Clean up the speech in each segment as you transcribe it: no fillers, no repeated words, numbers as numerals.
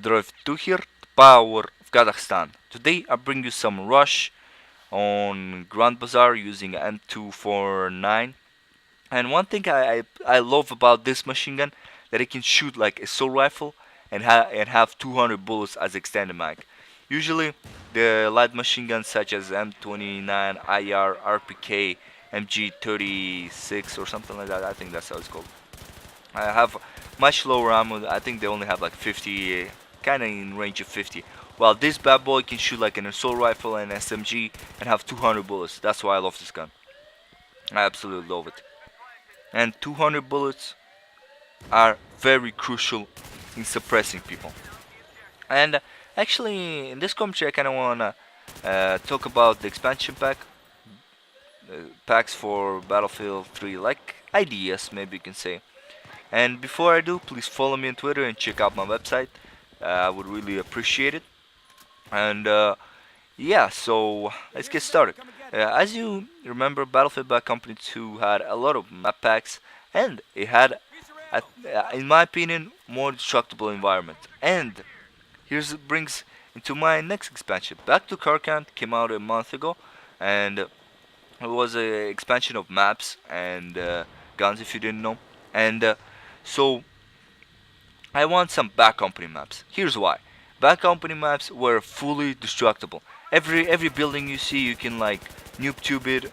здравствуйте, power of Kazakhstan. Today I bring you some rush on Grand Bazaar using M249. And one thing I love about this machine gun that it can shoot like assault rifle and have 200 bullets as extended mag. Usually the light machine guns such as M29, IR, RPK, MG36 or something like that. I think that's how it's called. I have much lower ammo. I think they only have like 50, kind of in range of 50. While this bad boy can shoot like an assault rifle and SMG and have 200 bullets. That's why I love this gun. I absolutely love it. And 200 bullets are very crucial in suppressing people. And actually, in this commentary, I kind of wanna talk about the expansion packs for Battlefield 3, like ideas, maybe you can say. And before I do, please follow me on Twitter and check out my website. I would really appreciate it. And yeah, so let's get started. As you remember, Battlefield Bad Company 2 had a lot of map packs, and it had, in my opinion, more destructible environment. And here's brings into my next expansion. Back to Karkand came out a month ago, and it was an expansion of maps and guns, if you didn't know. And so I want some Bad Company maps. Here's why. Bad Company maps were fully destructible. Every building you see, you can like noob tube it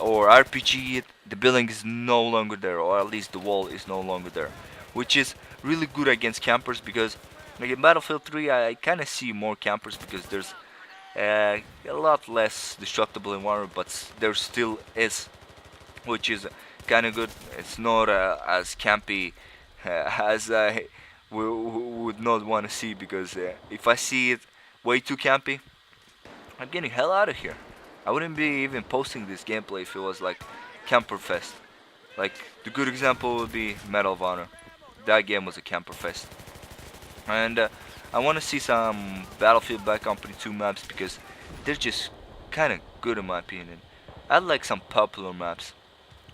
or RPG it. The building is no longer there, or at least the wall is no longer there, which is really good against campers because like in Battlefield 3, I kind of see more campers because there's a lot less destructible environment, but there still is, which is kind of good. It's not as campy as I would not want to see because if I see it way too campy, I'm getting hell out of here. I wouldn't be even posting this gameplay if it was like Camper Fest. Like the good example would be Medal of Honor. That game was a Camper Fest. And I want to see some Battlefield Bad Company 2 maps because they're just kind of good in my opinion. I'd like some popular maps.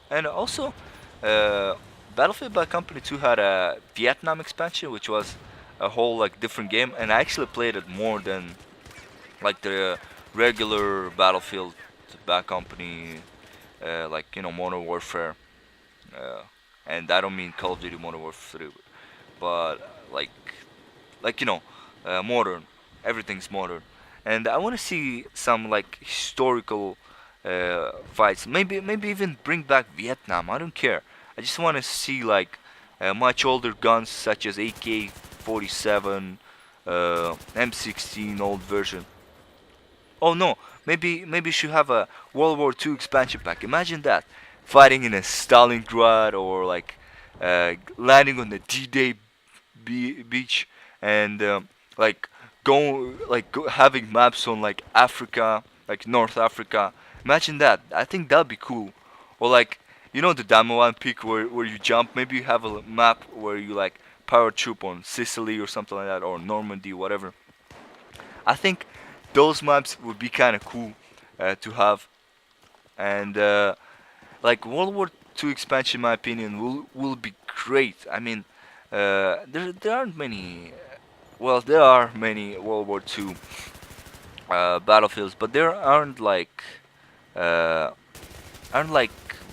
And also, Battlefield Bad Company 2 had a Vietnam expansion, which was a whole like different game, and I actually played it more than like the regular Battlefield Bad Company, like Modern Warfare, uh, and I don't mean Call of Duty Modern Warfare 3, but modern. Everything's modern, and I want to see some like historical fights. Maybe even bring back Vietnam. I don't care. I just want to see like much older guns such as AK-47, M16 old version. Oh no, maybe you should have a World War II expansion pack. Imagine that, fighting in a Stalingrad or like landing on the D-Day beach and like having maps on like Africa, like North Africa. Imagine that. I think that'd be cool. Or like the Damoan Peak where you jump. Maybe you have a map where you like power troop on Sicily or something like that, or Normandy, whatever. I think those maps would be kind of cool to have. And like World War II expansion, in my opinion, will be great. I mean, there aren't many. Well, there are many World War II battlefields, but there uh, aren't like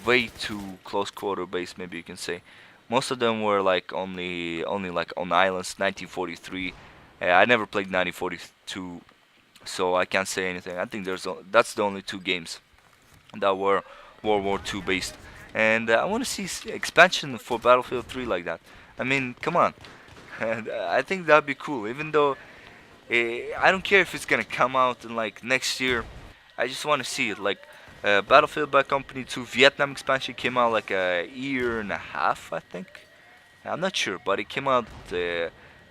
way too close quarter based. Maybe you can say. Most of them were like only like on islands. 1943. I never played 1942, so I can't say anything. I think that's the only two games that were World War II based, and I want to see expansion for Battlefield 3 like that. I mean, come on, and I think that'd be cool. Even though I don't care if it's gonna come out in like next year, I just want to see it. Like Battlefield Bad Company 2 Vietnam expansion came out like a year and a half, I think. I'm not sure, but it came out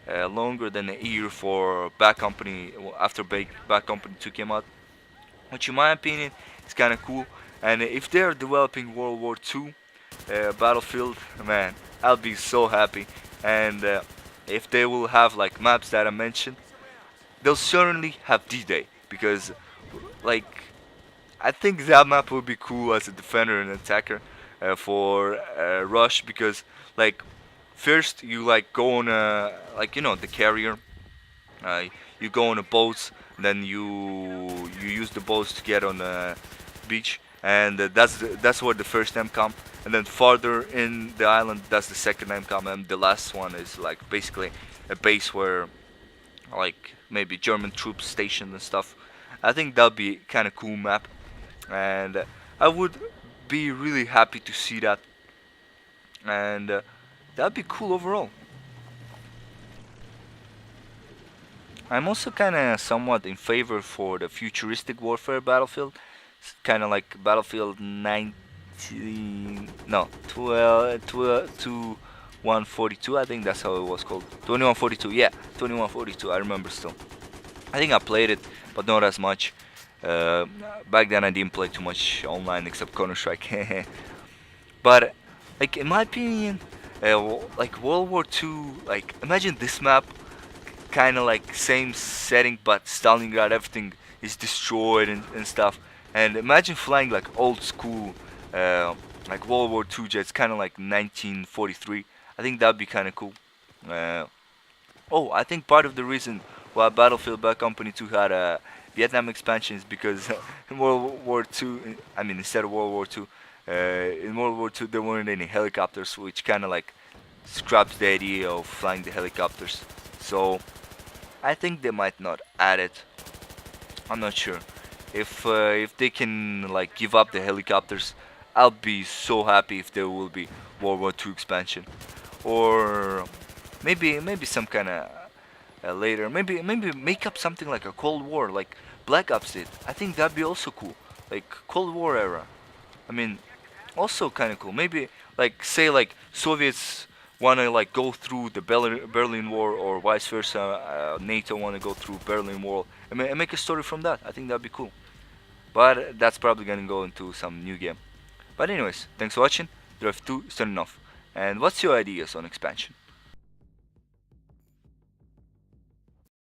longer than a year for Bad Company after Bad Company 2 came out, which in my opinion is kind of cool. And if they're developing World War II Battlefield, man, I'll be so happy. And if they will have like maps that I mentioned, they'll certainly have D-Day because, like, I think that map would be cool as a defender and attacker for rush because, like, first you like go on the carrier Uh, you go on a boat, then you use the boats to get on the beach, and that's where the first name come. And then farther in the island, that's the second name come, and the last one is like basically a base where like maybe German troops stationed and stuff. I think that'll be kind of cool map, and I would be really happy to see that, and that'd be cool overall. I'm also kind of somewhat in favor for the futuristic warfare battlefield, kind of like Battlefield 19, no, 2142. I think that's how it was called. 2142, yeah, 2142. I remember still. I think I played it, but not as much. Uh, Back then I didn't play too much online except Counter Strike. But like in my opinion, like World War II, like imagine this map kind of like same setting, but Stalingrad, everything is destroyed and stuff. And imagine flying like old school, like World War II jets, kind of like 1943. I think that'd be kind of cool. Uh, oh, I think part of the reason why Battlefield Bad Company 2 had a Vietnam expansion is because in World War II, I mean instead of World War II, in World War II there weren't any helicopters, which kind of like scraps the idea of flying the helicopters. So I think they might not add it. I'm not sure. If they can like give up the helicopters, I'll be so happy if there will be World War II expansion, or maybe some kind of later. Maybe make up something like a Cold War, like Black Ops did. I think that'd be also cool, like Cold War era. I mean, also kind of cool. Maybe like say like Soviets wanna like go through the Berlin War or vice versa. NATO wanna go through Berlin Wall and make a story from that. I think that'd be cool. But that's probably gonna go into some new game. But anyways, thanks for watching. Drive 2 is turning off. And what's your ideas on expansion?